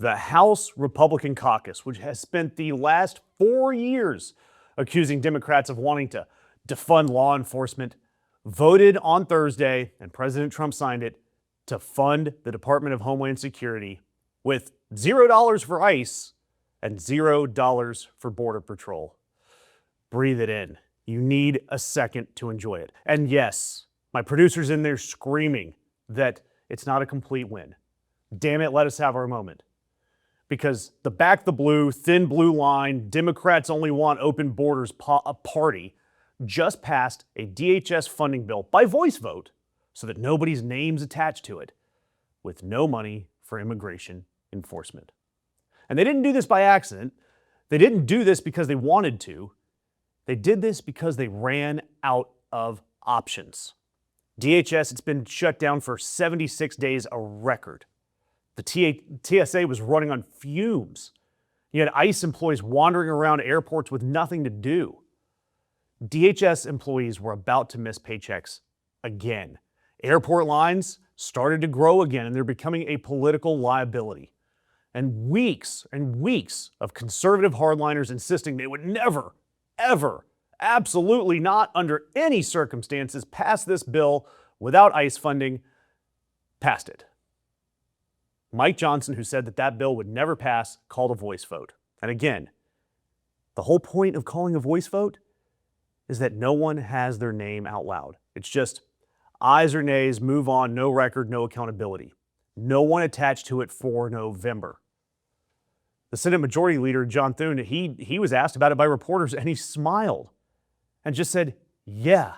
The House Republican Caucus, which has spent the last 4 years accusing Democrats of wanting to defund law enforcement, voted on Thursday, and President Trump signed it, to fund the Department of Homeland Security with $0 for ICE and $0 for Border Patrol. Breathe it in. You need a second to enjoy it. And yes, my producer's in there screaming that it's not a complete win. Damn it, let us have our moment. Because the back the blue, thin blue line, Democrats only want open borders party just passed a DHS funding bill by voice vote so that nobody's name's attached to it, with no money for immigration enforcement. And they didn't do this by accident. They didn't do this because they wanted to. They did this because they ran out of options. DHS, it's been shut down for 76 days, a record. The TSA was running on fumes. You had ICE employees wandering around airports with nothing to do. DHS employees were about to miss paychecks again. Airport lines started to grow again, and they're becoming a political liability. And weeks of conservative hardliners insisting they would never, ever, absolutely not under any circumstances pass this bill without ICE funding, passed it. Mike Johnson, who said that that bill would never pass, called a voice vote. And again, the whole point of calling a voice vote is that no one has their name out loud. It's just ayes or nays, move on, no record, no accountability. No one attached to it for November. The Senate Majority Leader, John Thune, he was asked about it by reporters, and he smiled and just said, yeah,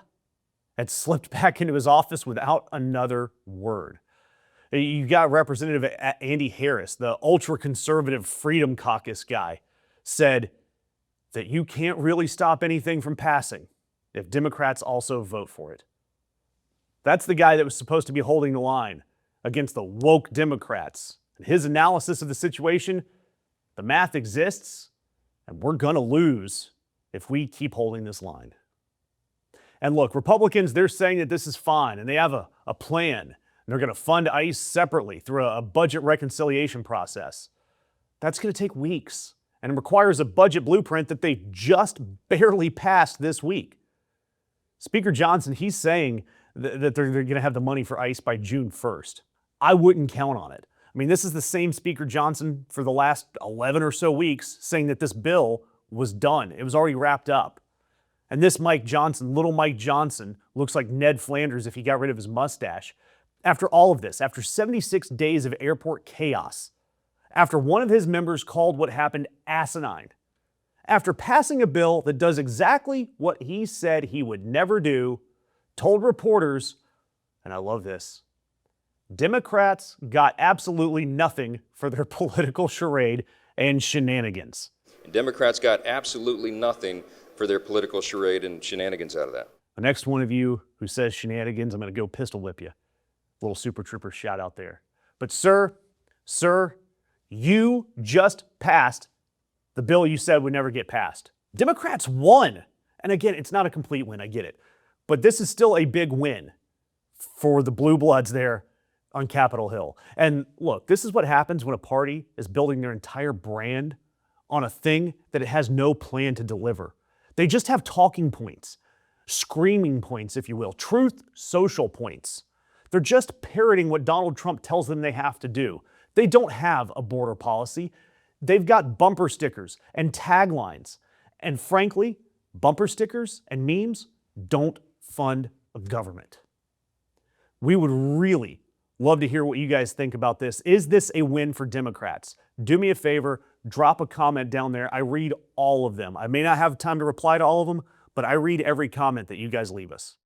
and slipped back into his office without another word. You got Representative Andy Harris, the ultra-conservative Freedom Caucus guy, said that you can't really stop anything from passing if Democrats also vote for it. That's the guy that was supposed to be holding the line against the woke Democrats. And his analysis of the situation, the math exists, and we're going to lose if we keep holding this line. And look, Republicans, they're saying that this is fine, and they have a plan. And they're going to fund ICE separately through a budget reconciliation process. That's going to take weeks, and it requires a budget blueprint that they just barely passed this week. Speaker Johnson, he's saying that they're going to have the money for ICE by June 1st. I wouldn't count on it. I mean, this is the same Speaker Johnson for the last 11 or so weeks saying that this bill was done. It was already wrapped up. And this Mike Johnson, little Mike Johnson, looks like Ned Flanders if he got rid of his mustache. After all of this, after 76 days of airport chaos, after one of his members called what happened asinine, after passing a bill that does exactly what he said he would never do, told reporters, and I love this, Democrats got absolutely nothing for their political charade and shenanigans. Democrats got absolutely nothing for their political charade and shenanigans out of that. The next one of you who says shenanigans, I'm going to go pistol whip you. Little Super Trooper shout out there. But sir, you just passed the bill you said would never get passed. Democrats won. And again, it's not a complete win, I get it. But this is still a big win for the blue bloods there on Capitol Hill. And look, this is what happens when a party is building their entire brand on a thing that it has no plan to deliver. They just have talking points, screaming points, if you will, truth social points. They're just parroting what Donald Trump tells them they have to do. They don't have a border policy. They've got bumper stickers and taglines. And frankly, bumper stickers and memes don't fund a government. We would really love to hear what you guys think about this. Is this a win for Democrats? Do me a favor, drop a comment down there. I read all of them. I may not have time to reply to all of them, but I read every comment that you guys leave us.